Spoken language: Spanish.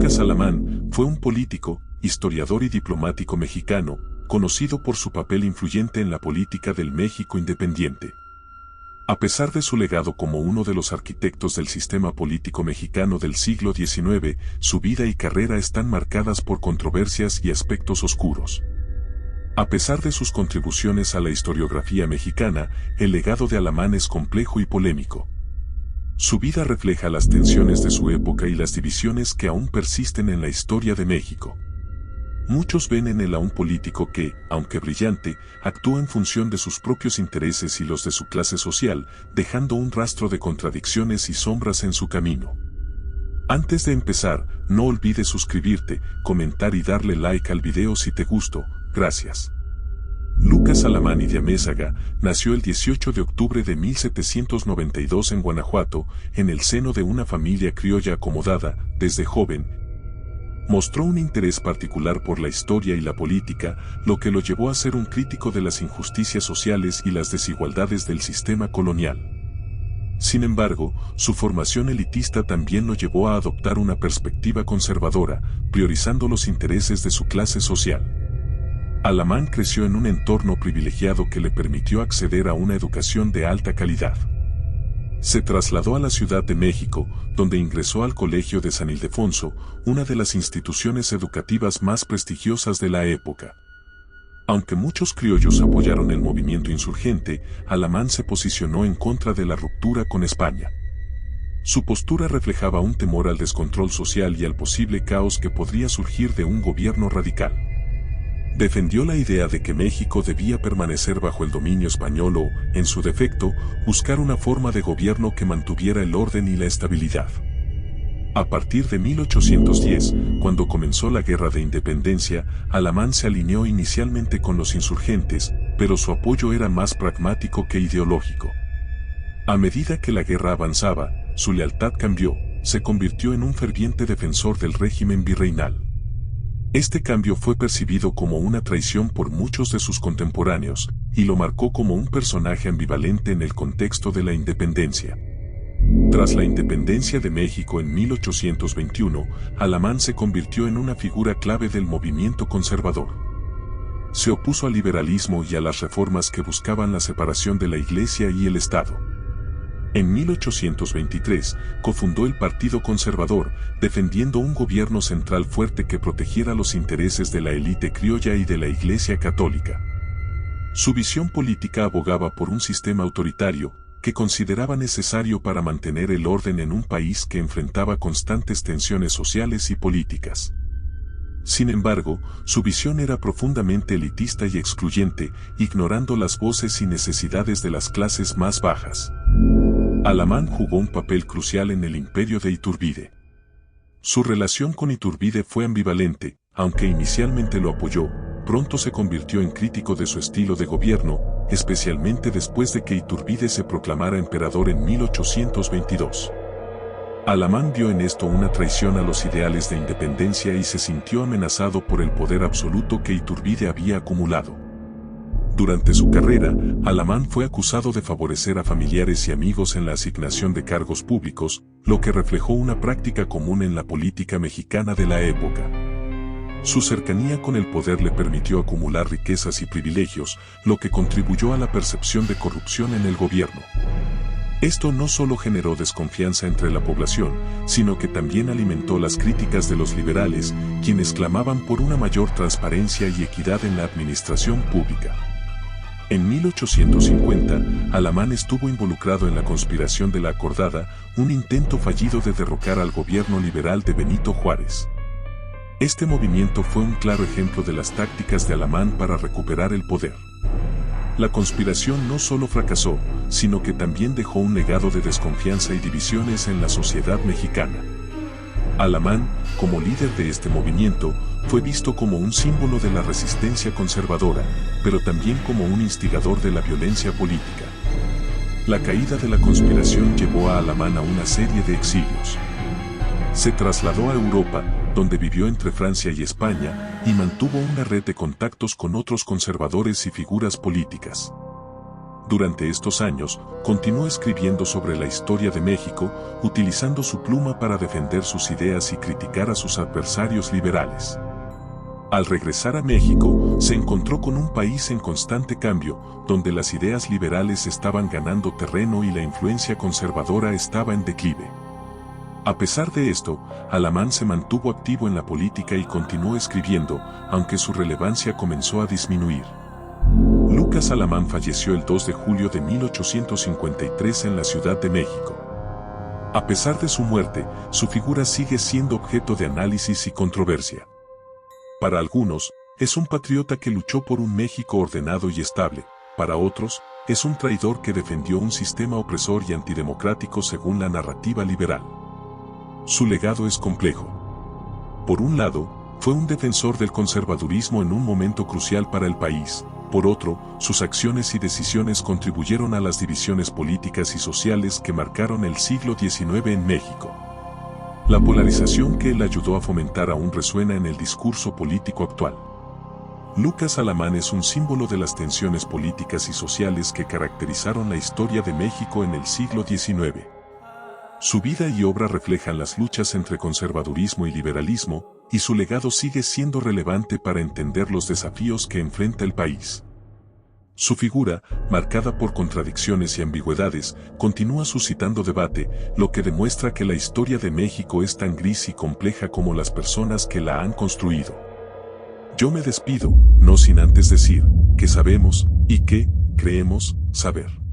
Lucas Alamán fue un político, historiador y diplomático mexicano, conocido por su papel influyente en la política del México independiente. A pesar de su legado como uno de los arquitectos del sistema político mexicano del siglo XIX, su vida y carrera están marcadas por controversias y aspectos oscuros. A pesar de sus contribuciones a la historiografía mexicana, el legado de Alamán es complejo y polémico. Su vida refleja las tensiones de su época y las divisiones que aún persisten en la historia de México. Muchos ven en él a un político que, aunque brillante, actúa en función de sus propios intereses y los de su clase social, dejando un rastro de contradicciones y sombras en su camino. Antes de empezar, no olvides suscribirte, comentar y darle like al video si te gustó. Gracias. Lucas Alamán y de Amézaga nació el 18 de octubre de 1792 en Guanajuato, en el seno de una familia criolla acomodada. Desde joven, mostró un interés particular por la historia y la política, lo que lo llevó a ser un crítico de las injusticias sociales y las desigualdades del sistema colonial. Sin embargo, su formación elitista también lo llevó a adoptar una perspectiva conservadora, priorizando los intereses de su clase social. Alamán creció en un entorno privilegiado que le permitió acceder a una educación de alta calidad. Se trasladó a la Ciudad de México, donde ingresó al Colegio de San Ildefonso, una de las instituciones educativas más prestigiosas de la época. Aunque muchos criollos apoyaron el movimiento insurgente, Alamán se posicionó en contra de la ruptura con España. Su postura reflejaba un temor al descontrol social y al posible caos que podría surgir de un gobierno radical. Defendió la idea de que México debía permanecer bajo el dominio español o, en su defecto, buscar una forma de gobierno que mantuviera el orden y la estabilidad. A partir de 1810, cuando comenzó la Guerra de Independencia, Alamán se alineó inicialmente con los insurgentes, pero su apoyo era más pragmático que ideológico. A medida que la guerra avanzaba, su lealtad cambió, se convirtió en un ferviente defensor del régimen virreinal. Este cambio fue percibido como una traición por muchos de sus contemporáneos, y lo marcó como un personaje ambivalente en el contexto de la independencia. Tras la independencia de México en 1821, Alamán se convirtió en una figura clave del movimiento conservador. Se opuso al liberalismo y a las reformas que buscaban la separación de la Iglesia y el Estado. En 1823, cofundó el Partido Conservador, defendiendo un gobierno central fuerte que protegiera los intereses de la élite criolla y de la Iglesia Católica. Su visión política abogaba por un sistema autoritario, que consideraba necesario para mantener el orden en un país que enfrentaba constantes tensiones sociales y políticas. Sin embargo, su visión era profundamente elitista y excluyente, ignorando las voces y necesidades de las clases más bajas. Alamán jugó un papel crucial en el imperio de Iturbide. Su relación con Iturbide fue ambivalente, aunque inicialmente lo apoyó, pronto se convirtió en crítico de su estilo de gobierno, especialmente después de que Iturbide se proclamara emperador en 1822. Alamán vio en esto una traición a los ideales de independencia y se sintió amenazado por el poder absoluto que Iturbide había acumulado. Durante su carrera, Alamán fue acusado de favorecer a familiares y amigos en la asignación de cargos públicos, lo que reflejó una práctica común en la política mexicana de la época. Su cercanía con el poder le permitió acumular riquezas y privilegios, lo que contribuyó a la percepción de corrupción en el gobierno. Esto no solo generó desconfianza entre la población, sino que también alimentó las críticas de los liberales, quienes clamaban por una mayor transparencia y equidad en la administración pública. En 1850, Alamán estuvo involucrado en la conspiración de la Acordada, un intento fallido de derrocar al gobierno liberal de Benito Juárez. Este movimiento fue un claro ejemplo de las tácticas de Alamán para recuperar el poder. La conspiración no solo fracasó, sino que también dejó un legado de desconfianza y divisiones en la sociedad mexicana. Alamán, como líder de este movimiento, fue visto como un símbolo de la resistencia conservadora, pero también como un instigador de la violencia política. La caída de la conspiración llevó a Alamán a una serie de exilios. Se trasladó a Europa, donde vivió entre Francia y España, y mantuvo una red de contactos con otros conservadores y figuras políticas. Durante estos años, continuó escribiendo sobre la historia de México, utilizando su pluma para defender sus ideas y criticar a sus adversarios liberales. Al regresar a México, se encontró con un país en constante cambio, donde las ideas liberales estaban ganando terreno y la influencia conservadora estaba en declive. A pesar de esto, Alamán se mantuvo activo en la política y continuó escribiendo, aunque su relevancia comenzó a disminuir. Lucas Alamán falleció el 2 de julio de 1853 en la Ciudad de México. A pesar de su muerte, su figura sigue siendo objeto de análisis y controversia. Para algunos, es un patriota que luchó por un México ordenado y estable, para otros, es un traidor que defendió un sistema opresor y antidemocrático según la narrativa liberal. Su legado es complejo. Por un lado, fue un defensor del conservadurismo en un momento crucial para el país. Por otro, sus acciones y decisiones contribuyeron a las divisiones políticas y sociales que marcaron el siglo XIX en México. La polarización que él ayudó a fomentar aún resuena en el discurso político actual. Lucas Alamán es un símbolo de las tensiones políticas y sociales que caracterizaron la historia de México en el siglo XIX. Su vida y obra reflejan las luchas entre conservadurismo y liberalismo, y su legado sigue siendo relevante para entender los desafíos que enfrenta el país. Su figura, marcada por contradicciones y ambigüedades, continúa suscitando debate, lo que demuestra que la historia de México es tan gris y compleja como las personas que la han construido. Yo me despido, no sin antes decir, que sabemos, y que, creemos, saber.